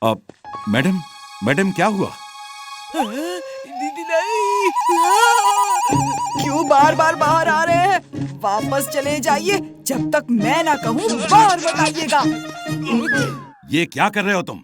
अब madam madam क्या हुआ? दीदी नहीं। क्यों बार बार बाहर आ रहे हैं? वापस चले जाइए, जब तक मैं ना कहूँ बाहर मत आइएगा। ये क्या कर रहे हो तुम?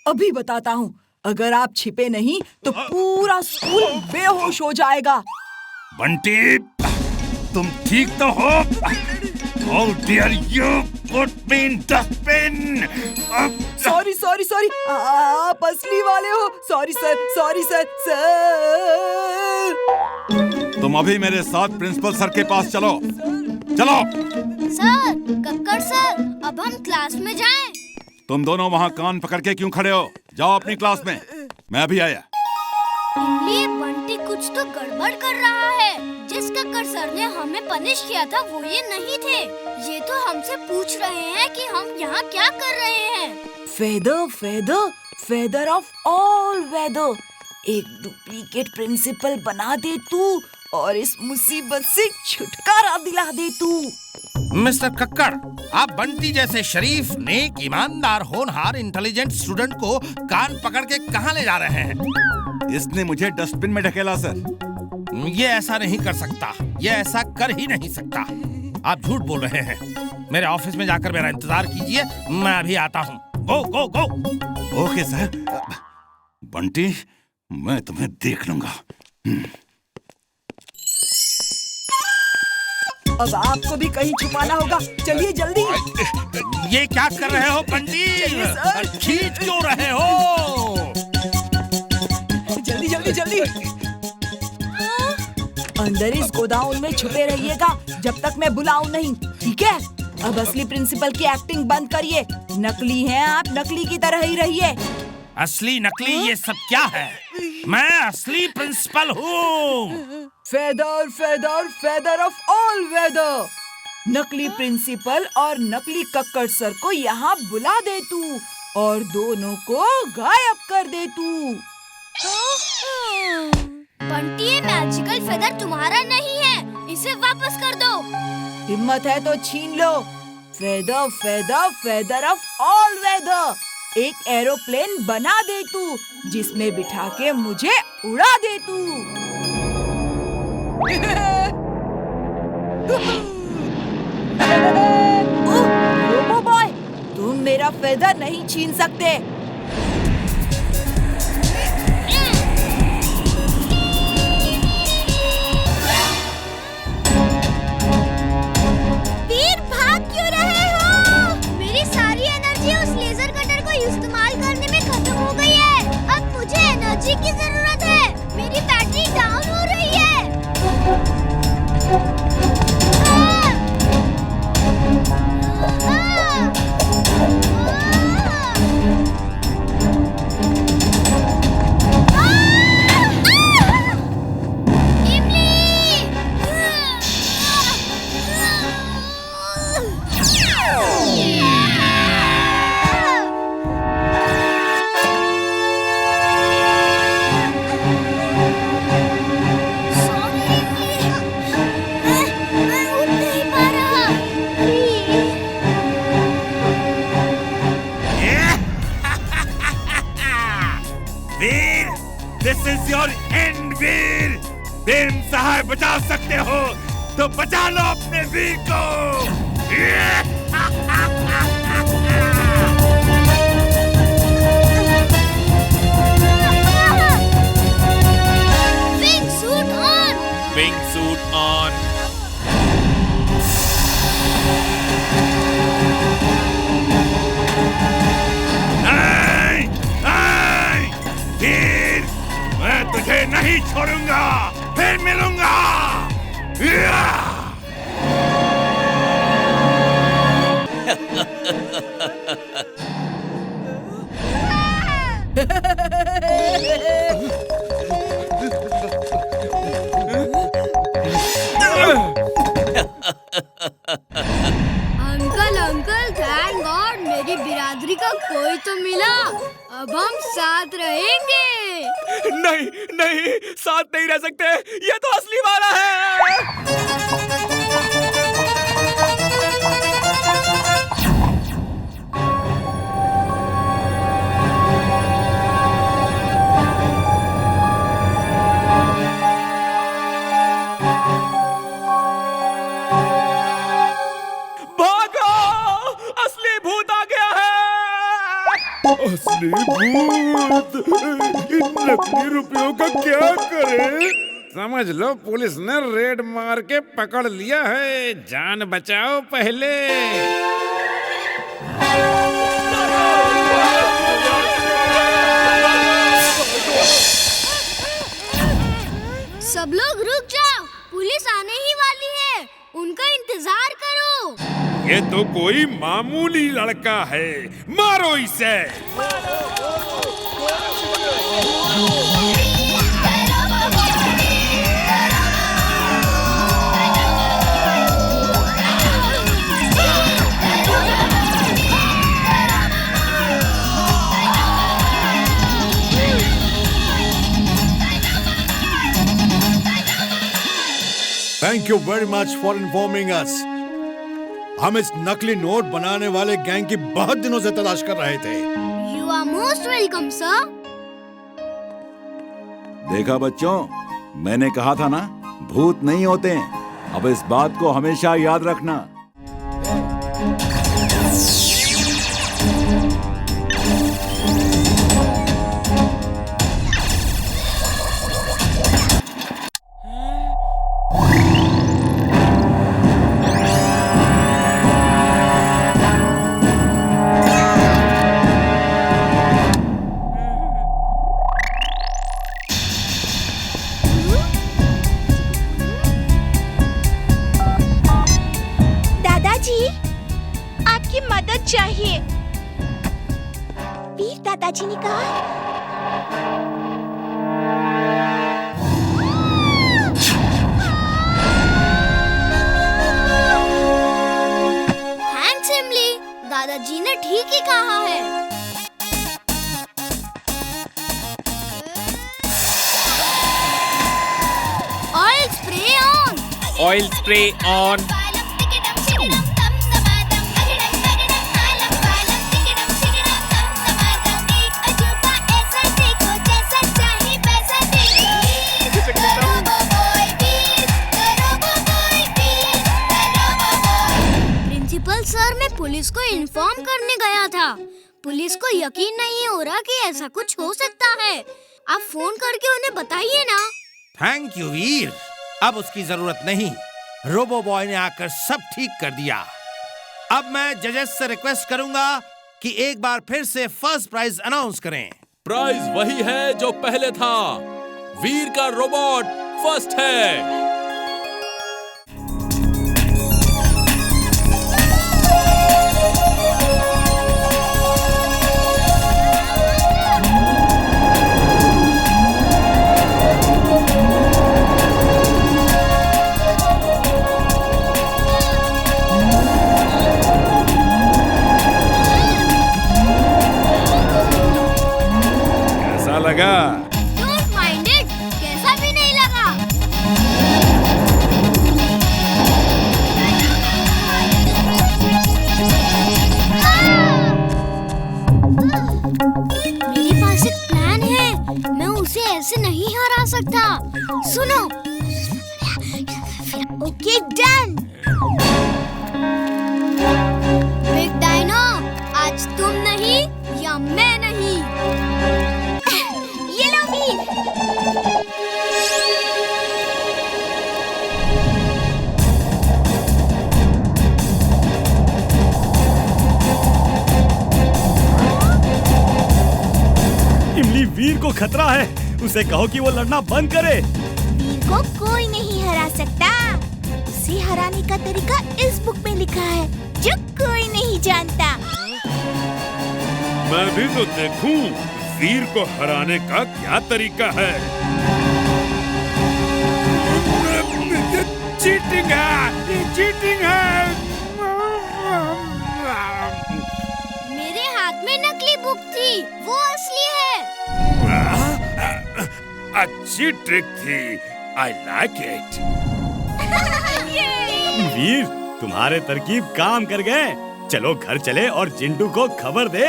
अभी बताता हूँ। अगर आप छिपे नहीं तो पूरा स्कूल बेहोश हो जाएगा। बंटी, तुम ठीक तो हो? How dare you put me in dustbin? Sorry sorry sorry, आप असली वाले हो। Sorry sir, sorry sir, sir. तुम अभी मेरे साथ प्रिंसिपल सर के पास चलो। चलो। सर, कक्कड़ सर, अब हम क्लास में जाएं? तुम दोनों वहाँ कान पकड़ के क्यों खड़े हो? जाओ अपनी क्लास में। मैं अभी आया। ये बंटी कुछ तो गड़बड़ कर रहा है। जिस कक्कड़ सर ने हमें पनिश किया था वो ये नहीं थे। ये तो हमसे पूछ रहे हैं कि हम यहाँ क्या कर रहे हैं। Feather feather feather of all weather, एक डुप्लीकेट प्रिंसिपल बना दे तू और इस मुसीबत से छुटकारा दिला दे तू। मिस्टर कक्कड़, आप बंटी जैसे शरीफ, नेक, ईमानदार, होनहार, इंटेलिजेंट स्टूडेंट को कान पकड़ के कहाँ ले जा रहे हैं? इसने मुझे डस्टबिन में ढकेला सर। ये ऐसा नहीं कर सकता, ये ऐसा कर ही नहीं सकता। आप झूठ बोल रहे हैं। मेरे ऑफिस में जाकर मेरा इंतजार कीजिए, मैं अभी आता हूँ। Go go go. Okay sir. Bunty, मैं तुम्हें देख लूंगा। अब आपको भी कहीं छुपाना होगा। चलिए जल्दी। ये क्या कर रहे हो बंटी? खींच क्यों रहे हो? जल्दी जल्दी जल्दी। अंदर इस गोदाम में छुपे रहिएगा जब तक मैं बुलाऊं नहीं, ठीक है? अब असली प्रिंसिपल की एक्टिंग बंद करिए। नकली हैं आप, नकली की तरह ही रहिए। असली नकली ये सब क्या है? मैं असली प्रिंसिपल हूँ। Feather feather feather of all weather, नकली प्रिंसिपल और नकली कक्कड़ सर को यहाँ बुला दे तू और दोनों को गायब कर दे तू। बंटी, ये मैजिकल फेदर तुम्हारा नहीं है, इसे वापस कर दो। हिम्मत है तो छीन लो। Feather feather feather of all weather, एक एरोप्लेन बना दे तू जिसमें बिठा के मुझे उड़ा दे तू। रोबो बॉय, तुम मेरा फेदर नहीं छीन सकते। वीर, भाग क्यों रहे हो? मेरी सारी एनर्जी उस लेजर कटर को इस्तेमाल करने में खत्म हो गई है। अब मुझे एनर्जी की जरूरत है। मेरी बैटरी डाउन हो रही है। This is your end, Veer. बेन सहाय बचा सकते हो तो बचा लो अपने वीर को। Wing suit on! Wing suit on! नहीं, नहीं, वीर, मैं तुझे नहीं छोड़ूंगा, फिर मिलूंगा। अंकल अंकल, थैंक गॉड मेरी बिरादरी का कोई तो मिला। अब हम साथ रहेंगे। नहीं नहीं, साथ नहीं रह सकते। ये तो असली वाला है। भूत, इन नकली रुपयों का क्या करें? समझ लो पुलिस ने रेड मार के पकड़ लिया है। जान बचाओ पहले। सब लोग रुक जाओ, पुलिस आने ही वाली है, उनका इंतजार करो। ये तो कोई मामूली लड़का है, मारो इसे। Thank you very much for informing us. हम इस नकली नोट बनाने वाले गैंग की बहुत दिनों से तलाश कर रहे थे। You are most welcome sir. देखा बच्चों, मैंने कहा था ना, भूत नहीं होते हैं। अब इस बात को हमेशा याद रखना। चाहिए। वीर दादाजी ने कहा। थैंक्स इमली, दादाजी ने ठीक ही कहा है। Oil spray on. Oil spray on. Sir, मैं पुलिस को इन्फॉर्म करने गया था। पुलिस को यकीन नहीं हो रहा कि ऐसा कुछ हो सकता है। आप फोन करके उन्हें बताइए ना। थैंक यू वीर, अब उसकी जरूरत नहीं। रोबो बॉय ने आकर सब ठीक कर दिया। अब मैं जजेस से रिक्वेस्ट करूंगा कि एक बार फिर से फर्स्ट प्राइज अनाउंस करें। प्राइज वही है जो पहले था। वीर का रोबोट फर्स्ट है। लगा? Don't mind it, कैसा भी नहीं लगा। मेरे पास एक प्लान है, मैं उसे ऐसे नहीं हरा सकता। सुनो। Okay done. बिग डायनो, आज तुम नहीं या मैं नहीं। ये लो वीर। इमली, वीर को खतरा है, उसे कहो कि वो लड़ना बंद करे। वीर को कोई नहीं हरा सकता। उसे हराने का तरीका इस बुक में लिखा है, जो कोई नहीं जानता। मैं भी तो देखूं वीर को हराने का क्या तरीका है। चीटिंग है, चीटिंग है। मेरे हाथ में नकली बुक थी, वो असली है। अच्छी ट्रिक थी, आई लाइक इट। वीर, तुम्हारे तरकीब काम कर गए। चलो घर चले और जिंटू को खबर दे।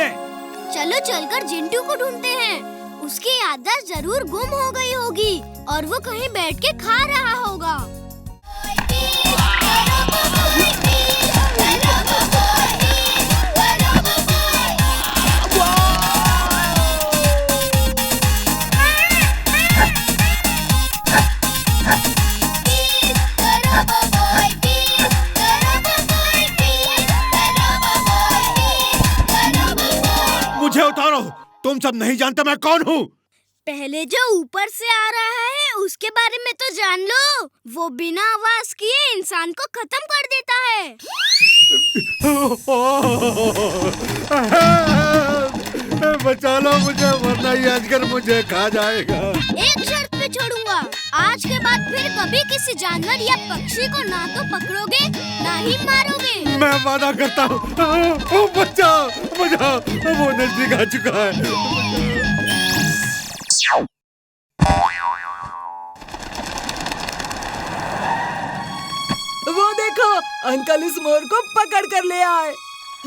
चलो चलकर जिंटू को ढूंढते हैं। उसकी याददाश्त जरूर गुम हो गई होगी और वो कहीं बैठ के खा रहा होगा। तुम सब नहीं जानते मैं कौन हूँ। पहले जो ऊपर से आ रहा है उसके बारे में तो जान लो। वो बिना आवाज किए इंसान को खत्म कर देता है। बचा लो मुझे, वरना ये अजगर मुझे खा जाएगा। एक शर्त पे छोड़ूंगा, आज के बाद फिर कभी किसी जानवर या पक्षी को ना तो पकड़ोगे ना ही मारोगे। मैं वादा करता हूँ। बचाओ बचाओ, वो नजदीक आ चुका है। वो देखो, अंकल इस मोर को पकड़ कर ले आए।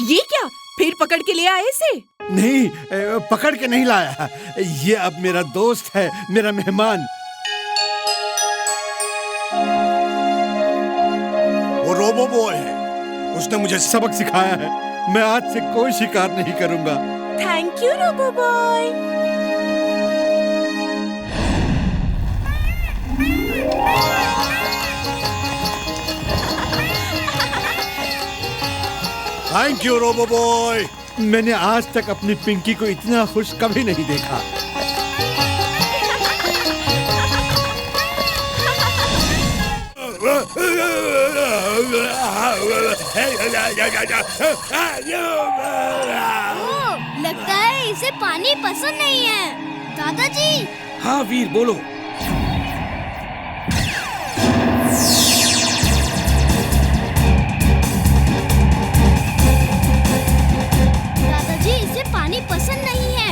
ये क्या, फिर पकड़ के ले आए इसे? नहीं, पकड़ के नहीं लाया। ये अब मेरा दोस्त है, मेरा मेहमान। वो रोबो बॉय है, उसने मुझे सबक सिखाया है। मैं आज से कोई शिकार नहीं करूंगा। Thank you Robo Boy. Thank you Robo Boy. मैंने आज तक अपनी पिंकी को इतना खुश कभी नहीं देखा। लगता है इसे पानी पसंद नहीं है। दादाजी। हाँ वीर, बोलो। दादाजी, इसे पानी पसंद नहीं है।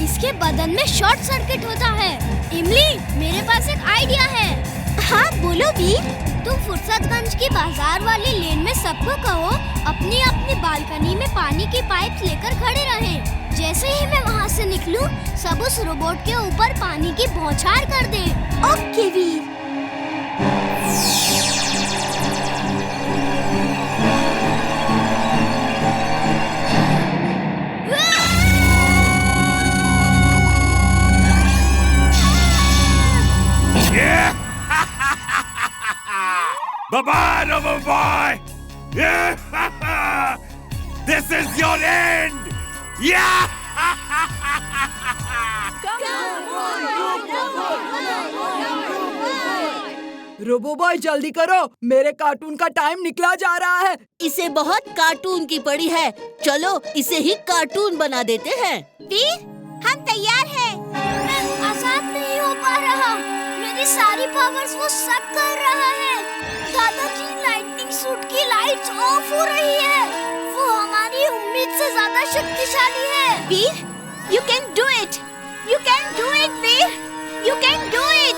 इसके बदन में शॉर्ट सर्किट होता है। इमली, मेरे पास एक आइडिया है। हाँ बोलो वीर। तुम फुर्सतगंज की बाजार वाली लेन में सबको कहो अपनी अपनी बालकनी में पानी की पाइप लेकर खड़े रहें। जैसे ही मैं वहाँ से निकलूं, सब उस रोबोट के ऊपर पानी की बौछार कर दें। Okay Veer. Bye-bye, Robo Boy! Yeah! This is your end! Yeah! Robo Boy जल्दी करो, मेरे कार्टून का टाइम निकला जा रहा है। इसे बहुत कार्टून की पड़ी है, चलो इसे ही कार्टून बना देते हैं। वीर, हम तैयार हैं। मैं आजाद नहीं हो पा रहा, मेरी सारी पावर्स वो सब कर रहा है। दादाजी, लाइटनिंग सूट की लाइट्स ऑफ हो रही है। वो हमारी उम्मीद से ज्यादा शक्तिशाली है। वीर, you can do it. You can do it, Veer. You can do it.